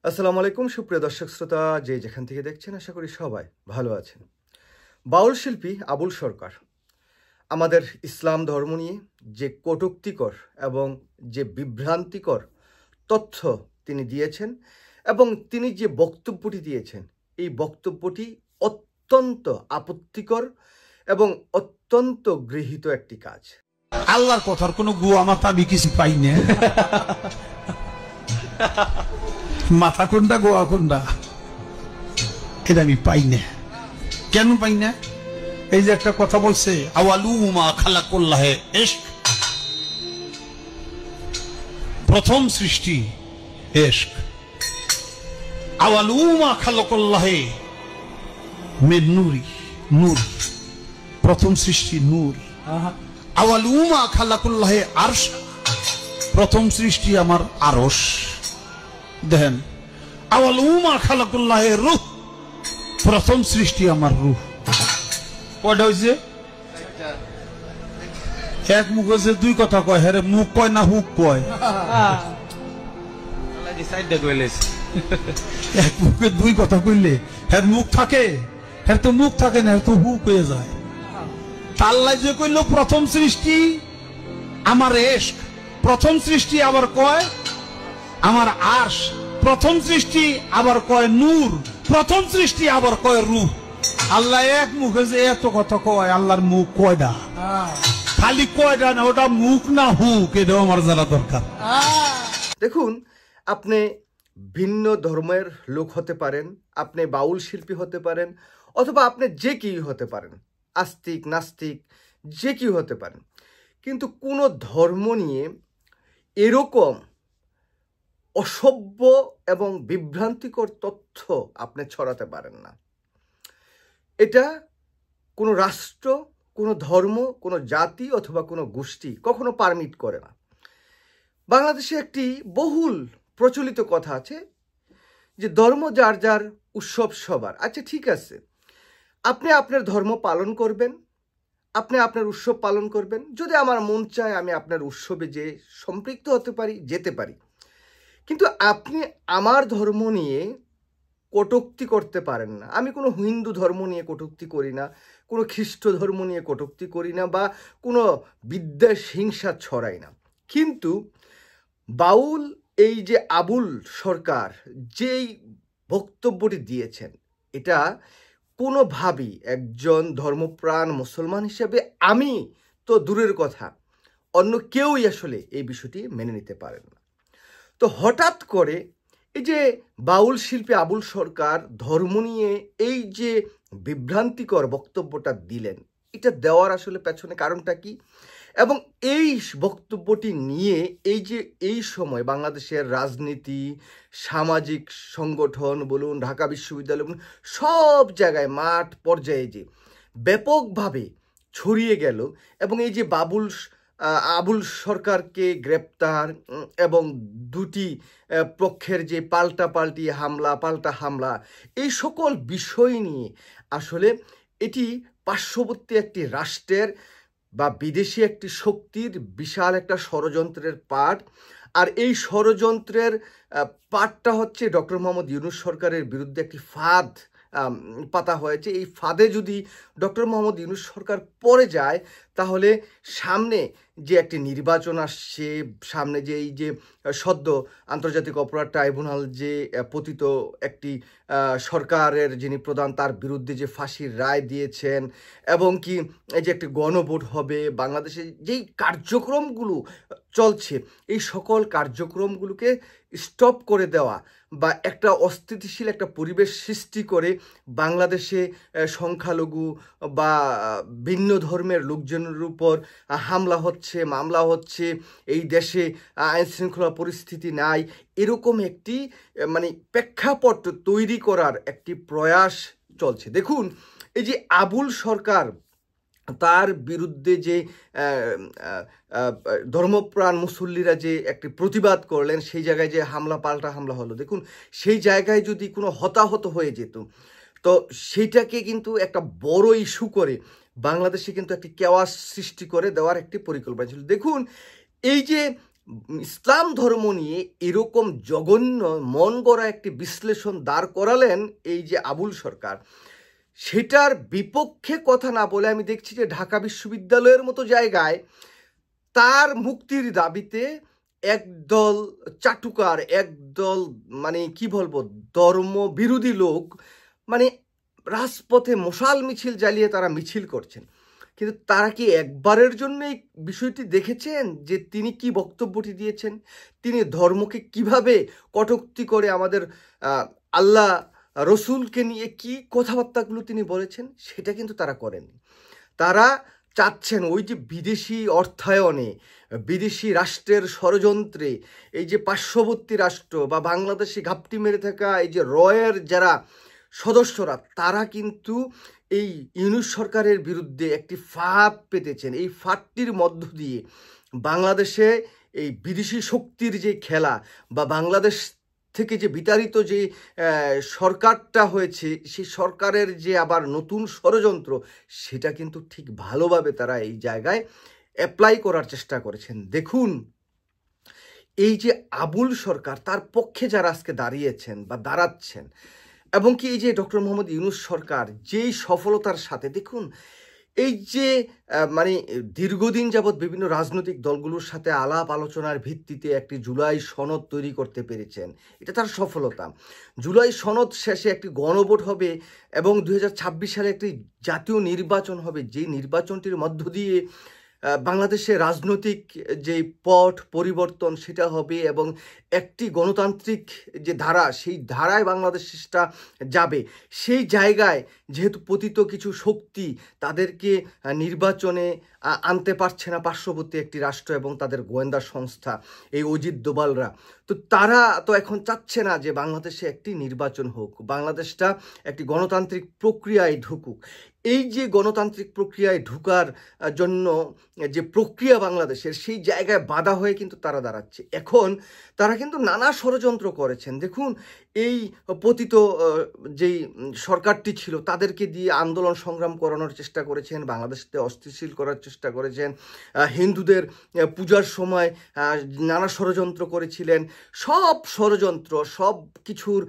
আসসালামু আলাইকুম সুপ্রিয় দর্শক শ্রোতা, যে যেখান থেকে দেখছেন আশা করি সবাই ভালো আছেন। বাউল শিল্পী আবুল সরকার আমাদের ইসলাম ধর্ম নিয়ে যে কটূক্তিকর এবং যে বিভ্রান্তিকর তথ্য তিনি দিয়েছেন এবং তিনি যে বক্তব্যটি দিয়েছেন, এই বক্তব্যটি অত্যন্ত আপত্তিকর এবং অত্যন্ত গৃহীত একটি কাজ। আল্লাহর কথার কোনো গুয়া মাথা আমি কিছু পাই না। মাথা কোনটা গোয়া কোনটা এটা আমি পাই না। কেন পাই না? এই যে একটা কথা বলছে, আওয়ালুমা খালাকুল্লাহে ইশক, প্রথম সৃষ্টি ইশক। আওয়ালুমা খালাকুল্লাহে মিন নূরি, নূর, প্রথম সৃষ্টি নূর। আওয়ালুমা খালাকুল্লাহে আরশ, প্রথম সৃষ্টি আমার আরশ। দেখেন, আওয়ালুমা খালাকুল্লাহে রূহ, প্রথম সৃষ্টি আমার রূহ। কয়টা হয়েছে? এক মুখ হয়েছে, দুই কথা কয়। হ্যাঁ, মুখ কয় না হুক কয়? এক মুখে দুই কথা কইলে হ্যাঁ মুখ থাকে? হ্যাঁ তো মুখ থাকে না, তো হুক হয়ে যায়। আল্লাহ যে কইল প্রথম সৃষ্টি আমার ইশক, প্রথম সৃষ্টি আবার কয় আমার আরশ, প্রথম সৃষ্টি আবার কয় নূর, প্রথম সৃষ্টি আবার কয় রূহ। আল্লাহ এক মুখে যে এত কথা কয়, আল্লাহর মুখ কয়টা? খালি কয়টা না, ওটা মুখ না হুক, এটাও আমার জানা দরকার। দেখুন, আপনি ভিন্ন ধর্মের লোক হতে পারেন, আপনি বাউল শিল্পী হতে পারেন, অথবা আপনি যে কেউ হতে পারেন, আস্তিক নাস্তিক যে কেউ হতে পারেন, কিন্তু কোনো ধর্ম নিয়ে এরকম অসভ্য এবং বিভ্রান্তিকর তথ্য আপনি ছড়াতে পারেন না। এটা কোনো রাষ্ট্র, কোনো ধর্ম, কোনো জাতি অথবা কোনো গোষ্ঠী কখনো পারমিট করে না। বাংলাদেশে একটি বহুল প্রচলিত কথা আছে যে ধর্ম যার যার, উৎসব সবার। আচ্ছা, ঠিক আছে, আপনি আপনার ধর্ম পালন করবেন, আপনি আপনার উৎসব পালন করবেন। যদি আমার মন চায় আমি আপনার উৎসবে যে সম্পৃক্ত হতে পারি, যেতে পারি, কিন্তু আপনি আমার ধর্ম নিয়ে কটূক্তি করতে পারেন না। আমি কোনো হিন্দু ধর্ম নিয়ে কটূক্তি করি না, কোনো খ্রিস্ট ধর্ম নিয়ে কটূক্তি করি না, বা কোনো বিদ্বেষ হিংসা ছড়াই না। কিন্তু বাউল এই যে আবুল সরকার যেই বক্তব্যটি দিয়েছেন, এটা কোনোভাবেই একজন ধর্মপ্রাণ মুসলমান হিসেবে আমি তো দূরের কথা, অন্য কেউই আসলে এই বিষয়টি মেনে নিতে পারেন না। তো হঠাৎ করে এই যে বাউল শিল্পী আবুল সরকার ধর্ম নিয়ে এই যে বিভ্রান্তিকর বক্তব্যটা দিলেন, এটা দেওয়ার আসলে পেছনে কারণটা কি? এবং এই বক্তব্যটি নিয়ে এই সময় বাংলাদেশের রাজনীতি, সামাজিক সংগঠন বলুন, ঢাকা বিশ্ববিদ্যালয় বলুন, সব জায়গায় মাঠ পর্যায়ে যে ব্যাপকভাবে ছড়িয়ে গেল, এবং এই যে আবুল সরকারকে গ্রেপ্তার এবং দুটি পক্ষের যে পাল্টা হামলা, এই সকল বিষয় নিয়ে আসলে এটি পার্শ্ববর্তী একটি রাষ্ট্রের বা বিদেশি একটি শক্তির বিশাল একটা ষড়যন্ত্রের পাঠ। আর এই ষড়যন্ত্রের পাঠটা হচ্ছে ডক্টর মোহাম্মদ ইউনূস সরকারের বিরুদ্ধে একটি ফাঁদ পাতা হয়েছে। এই ফাঁদে যদি ডক্টর মোহাম্মদ ইউনূস সরকার পড়ে যায়, তাহলে সামনে যে একটি নির্বাচন আসছে, সামনে যে এই যে সদ্য আন্তর্জাতিক অপরাধ ট্রাইব্যুনাল যে পতিত একটি সরকারের যিনি প্রধান, তার বিরুদ্ধে যে ফাঁসির রায় দিয়েছেন, এবং কি এই যে একটি গণভোট হবে, বাংলাদেশে যেই কার্যক্রমগুলো চলছে, এই সকল কার্যক্রমগুলোকে স্টপ করে দেওয়া বা একটা অস্থিতিশীল একটা পরিবেশ সৃষ্টি করে বাংলাদেশে সংখ্যালঘু বা ভিন্ন ধর্মের লোকজনের উপর হামলা হচ্ছে, মামলা হচ্ছে, এই দেশে আইনশৃঙ্খলা পরিস্থিতি নাই, এরকম একটি মানে প্রেক্ষাপট তৈরি করার একটি প্রয়াস চলছে। দেখুন, এই যে আবুল সরকার তার বিরুদ্ধে যে ধর্মপ্রাণ মুসল্লিরা যে একটি প্রতিবাদ করলেন, সেই জায়গায় যে পাল্টা হামলা হলো, দেখুন সেই জায়গায় যদি কোনো হতাহত হয়ে যেত, তো সেইটাকে কিন্তু একটা বড় ইস্যু করে বাংলাদেশে কিন্তু একটি কেওয়াস সৃষ্টি করে দেওয়ার একটি পরিকল্পনা ছিল। দেখুন, এই যে ইসলাম ধর্ম নিয়ে এরকম জঘন্য মন গড়া একটি বিশ্লেষণ দাঁড় করালেন এই যে আবুল সরকার, সেটার বিপক্ষে কথা না বলে আমি দেখছি যে ঢাকা বিশ্ববিদ্যালয়ের মতো জায়গায় তার মুক্তির দাবিতে একদল চাটুকার, একদল মানে কি বলবো ধর্ম বিরোধী লোক মানে রাজপথে মশাল মিছিল জ্বালিয়ে তারা মিছিল করছেন। কিন্তু তারা কি একবারের জন্য এই বিষয়টি দেখেছেন যে তিনি কি বক্তব্যটি দিয়েছেন, তিনি ধর্মকে কিভাবে কটূক্তি করে আমাদের আল্লাহ রসুলকে নিয়ে কি কথাবার্তাগুলো তিনি বলেছেন? সেটা কিন্তু তারা করেননি। তারা চাচ্ছেন ওই যে বিদেশি অর্থায়নে, বিদেশি রাষ্ট্রের ষড়যন্ত্রে এই যে পার্শ্ববর্তী রাষ্ট্র বা বাংলাদেশে ঘাপটি মেরে থাকা এই যে রয়ের যারা সদস্যরা, তারা কিন্তু এই ইউনূস সরকারের বিরুদ্ধে একটি ফাঁদ পেতেছেন। এই ফাঁদটির মধ্য দিয়ে বাংলাদেশে এই বিদেশি শক্তির যে খেলা বা বাংলাদেশ থেকে যে বিতাড়িত যে সরকারটা হয়েছে, সেই সরকারের যে আবার নতুন ষড়যন্ত্র, সেটা কিন্তু ঠিক ভালোভাবে তারা এই জায়গায় অ্যাপ্লাই করার চেষ্টা করেছেন। দেখুন, এই যে আবুল সরকার, তার পক্ষে যারা আজকে দাঁড়িয়েছেন বা দাঁড়াচ্ছেন, এবং কি এই যে ডক্টর মোহাম্মদ ইউনূস সরকার যেই সফলতার সাথে, দেখুন এই যে মানে দীর্ঘদিন যাবৎ বিভিন্ন রাজনৈতিক দলগুলোর সাথে আলাপ আলোচনার ভিত্তিতে একটি জুলাই সনদ তৈরি করতে পেরেছেন, এটা তার সফলতা। জুলাই সনদ শেষে একটি গণভোট হবে এবং 2026 সালে একটি জাতীয় নির্বাচন হবে, যে নির্বাচনটির মধ্য দিয়ে বাংলাদেশের রাজনৈতিক যে পট পরিবর্তন সেটা হবে এবং একটি গণতান্ত্রিক যে ধারা, সেই ধারায় বাংলাদেশটা যাবে। সেই জায়গায় যেহেতু পতিত কিছু শক্তি তাদেরকে নির্বাচনে আনতে পারছে না পার্শ্ববর্তী একটি রাষ্ট্র এবং তাদের গোয়েন্দা সংস্থা, এই অজিত দোভালরা, তো তারা তো এখন চাচ্ছে না যে বাংলাদেশে একটি নির্বাচন হোক, বাংলাদেশটা একটি গণতান্ত্রিক প্রক্রিয়ায় ঢুকুক। এই যে গণতান্ত্রিক প্রক্রিয়ায় ঢুকার জন্য যে প্রক্রিয়া বাংলাদেশের, সেই জায়গায় বাধা হয়ে কিন্তু তারা দাঁড়াচ্ছে। এখন তারা কিন্তু নানা ষড়যন্ত্র করেছেন। দেখুন, এই পতিত যেই সরকারটি ছিল তাদেরকে দিয়ে আন্দোলন সংগ্রাম করানোর চেষ্টা করেছেন, বাংলাদেশকে অস্থিতিশীল করার চেষ্টা করেছেন, হিন্দুদের পূজার সময় নানা ষড়যন্ত্র করেছিলেন। সব ষড়যন্ত্র, সব কিছুর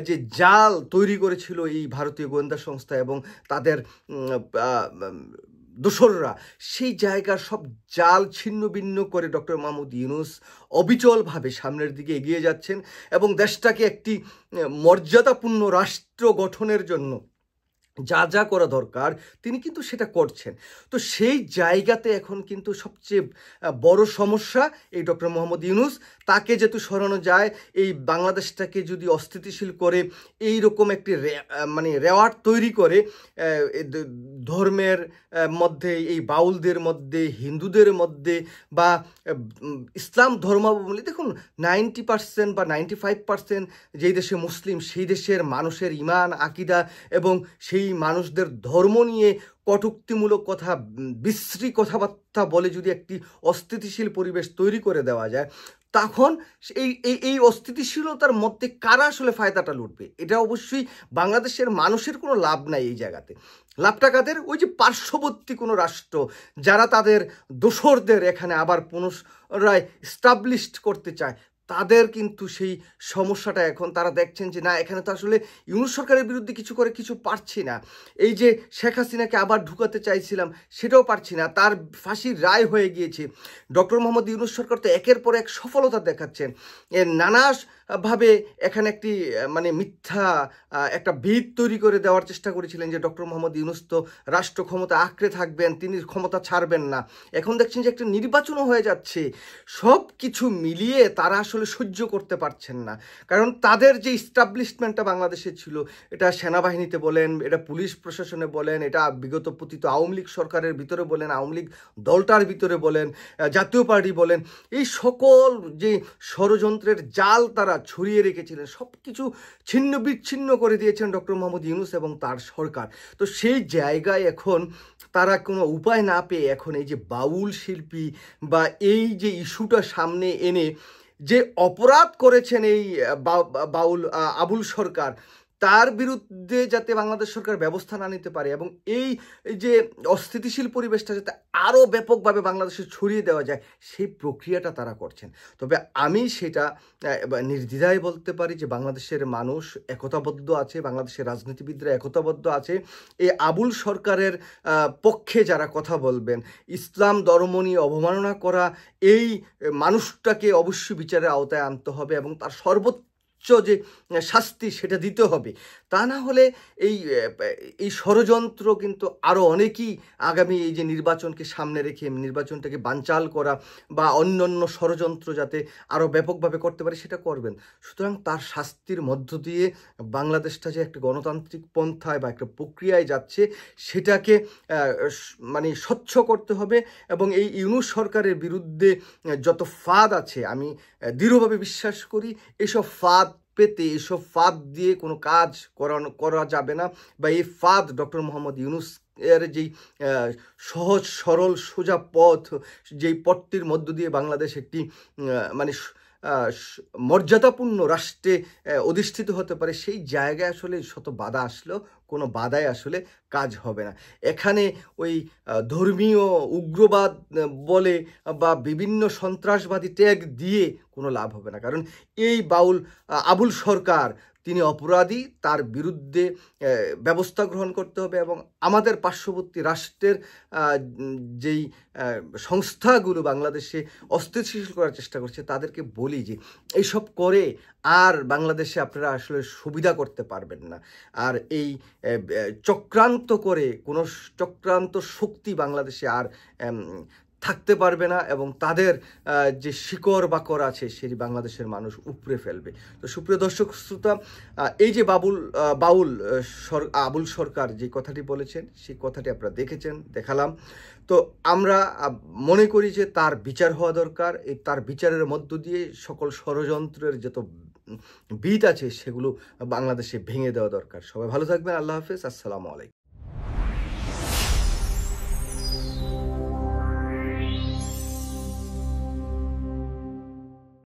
যে জাল তৈরি করেছিল এই ভারতীয় গোয়েন্দা সংস্থা এবং তাদের দোসররা, সেই জায়গার সব জাল ছিন্ন ভিন্ন করে ডক্টর মোহাম্মদ ইউনূস অবিচলভাবে সামনের দিকে এগিয়ে যাচ্ছেন এবং দেশটাকে একটি মর্যাদাপূর্ণ রাষ্ট্র গঠনের জন্য যা যা করা দরকার তিনি কিন্তু সেটা করছেন। তো সেই জায়গাতে এখন কিন্তু সবচেয়ে বড় সমস্যা এই ডক্টর মোহাম্মদ ইউনূস, তাকে যেহেতু সরানো যায়, এই বাংলাদেশটাকে যদি অস্থিতিশীল করে এই রকম একটি মানে রেওয়ার্ড তৈরি করে ধর্মের মধ্যে, এই বাউলদের মধ্যে, হিন্দুদের মধ্যে বা ইসলাম ধর্মাবলম্বী, দেখুন 90% বা 95% যেই দেশে মুসলিম, সেই দেশের মানুষের ঈমান আকিদা এবং সেই মানুষদের ধর্ম নিয়ে কটূক্তিমূলক কথা, বিশ্রী কথাবার্তা বলে যদি একটি অস্থিতিশীল পরিবেশ তৈরি করে দেওয়া যায়, তখন এই অস্থিতিশীলতার মধ্যে কারা আসলে ফায়দাটা লুটবে? এটা অবশ্যই বাংলাদেশের মানুষের কোনো লাভ নাই এই জায়গাতে। লাভটা কাদের? ওই যে পার্শ্ববর্তী কোনো রাষ্ট্র যারা তাদের দোসরদের এখানে আবার পুনরায় স্টাবলিশড করতে চায়, তাদের কিন্তু সেই সমস্যাটা এখন তারা দেখছেন যে না, এখানে তো আসলে ইউনূস সরকারের বিরুদ্ধে কিছু করে কিছু পারছি না। এই যে শেখ হাসিনাকে আবার ঢুকাতে চাইছিলাম সেটাও পারছি না, তার ফাঁসির রায় হয়ে গিয়েছে। ডক্টর মোহাম্মদ ইউনূস সরকার তো একের পর এক সফলতা দেখাচ্ছেন, নানাভাবে এখানে একটি মানে মিথ্যা একটা ভিত তৈরি করে দেওয়ার চেষ্টা করেছিলেন যে ডক্টর মোহাম্মদ ইউনূস তো রাষ্ট্র ক্ষমতা আঁকড়ে থাকবেন, তিনি ক্ষমতা ছাড়বেন না। এখন দেখছেন যে একটা নির্বাচনও হয়ে যাচ্ছে। সব কিছু মিলিয়ে তারা আসলে সহ্য করতে পারছেন না, কারণ তাদের যে ইস্টাবলিশমেন্টটা বাংলাদেশে ছিল, এটা সেনাবাহিনীতে বলেন, এটা পুলিশ প্রশাসনে বলেন, এটা বিগত পতিত আওয়ামী লীগ সরকারের ভিতরে বলেন, আওয়ামী লীগ দলটার ভিতরে বলেন, জাতীয় পার্টি বলেন, এই সকল যে ষড়যন্ত্রের জাল তারা ছড়িয়ে রেখেছিলেন, সব কিছু ছিন্ন বিচ্ছিন্ন করে দিয়েছেন ডক্টর মোহাম্মদ ইউনূস এবং তার সরকার। তো সেই জায়গায় এখন তারা কোনো উপায় না পেয়ে এখন এই যে বাউল শিল্পী বা এই যে ইস্যুটা সামনে এনে যে অপরাধ করেছেন এই বাউল আবুল সরকার, তার বিরুদ্ধে যাতে বাংলাদেশ সরকার ব্যবস্থা না নিতে পারে এবং এই যে অস্থিতিশীল পরিবেশটা যাতে আরও ব্যাপকভাবে বাংলাদেশে ছড়িয়ে দেওয়া যায়, সেই প্রক্রিয়াটা তারা করছেন। তবে আমি সেটা নির্দ্বিধায় বলতে পারি যে বাংলাদেশের মানুষ একতাবদ্ধ আছে, বাংলাদেশের রাজনীতিবিদরা একতাবদ্ধ আছে। এই আবুল সরকারের পক্ষে যারা কথা বলবেন, ইসলাম ধর্ম নিয়ে অবমাননা করা এই মানুষটাকে অবশ্যই বিচারের আওতায় আনতে হবে এবং তার সর্বোচ্চ যে শাস্তি সেটা দিতে হবে। তা না হলে এই ষড়যন্ত্র কিন্তু আরও অনেকেই আগামী এই যে নির্বাচনকে সামনে রেখে নির্বাচনটাকে বানচাল করা বা অন্যান্য ষড়যন্ত্র যাতে আরও ব্যাপকভাবে করতে পারে সেটা করবেন। সুতরাং তার শাস্তির মধ্য দিয়ে বাংলাদেশটা যে একটা গণতান্ত্রিক পন্থায় বা একটা প্রক্রিয়ায় যাচ্ছে সেটাকে মানে স্বচ্ছ করতে হবে এবং এই ইউনূস সরকারের বিরুদ্ধে যত ফাঁদ আছে, আমি দৃঢ়ভাবে বিশ্বাস করি এসব ফাঁদ পেতে, এসব ফাঁদ দিয়ে কোনো কাজ করা যাবে না, বা এই ফাঁদ ডক্টর মোহাম্মদ ইউনূস এর যেই সহজ সরল সোজা পথ, যেই পথটির মধ্য দিয়ে বাংলাদেশ একটি মানে মর্যাদাপূর্ণ রাষ্ট্রে অধিষ্ঠিত হতে পারে, সেই জায়গায় আসলে শত বাধা আসলেও কোনো বাধায় আসলে কাজ হবে না। এখানে ওই ধর্মীয় উগ্রবাদ বলে বা বিভিন্ন সন্ত্রাসবাদী ট্যাগ দিয়ে কোনো লাভ হবে না, কারণ এই আবুল সরকার তিনি অপরাধী, তার বিরুদ্ধে ব্যবস্থা গ্রহণ করতে হবে এবং আমাদের পার্শ্ববর্তী রাষ্ট্রের যেই সংস্থাগুলো বাংলাদেশে অস্থিতিশীল করার চেষ্টা করছে তাদেরকে বলি যে এইসব করে আর বাংলাদেশে আপনারা আসলে সুবিধা করতে পারবেন না। আর এই চক্রান্ত করে কোনো চক্রান্ত শক্তি বাংলাদেশে আর থাকতে পারবে না এবং তাদের যে শিকড় বাকড় আছে সেটি বাংলাদেশের মানুষ উপড়ে ফেলবে। তো সুপ্রিয় দর্শক শ্রোতা, এই যে আবুল সরকার যে কথাটি বলেছেন সেই কথাটি আপনারা দেখেছেন, দেখালাম। তো আমরা মনে করি যে তার বিচার হওয়া দরকার। তার বিচারের মধ্য দিয়ে সকল ষড়যন্ত্রের যত বিদ আছে সেগুলো বাংলাদেশে ভেঙে দেওয়া দরকার। সবাই ভালো থাকবেন। আল্লাহ হাফেজ। আসসালামু আলাইকুম।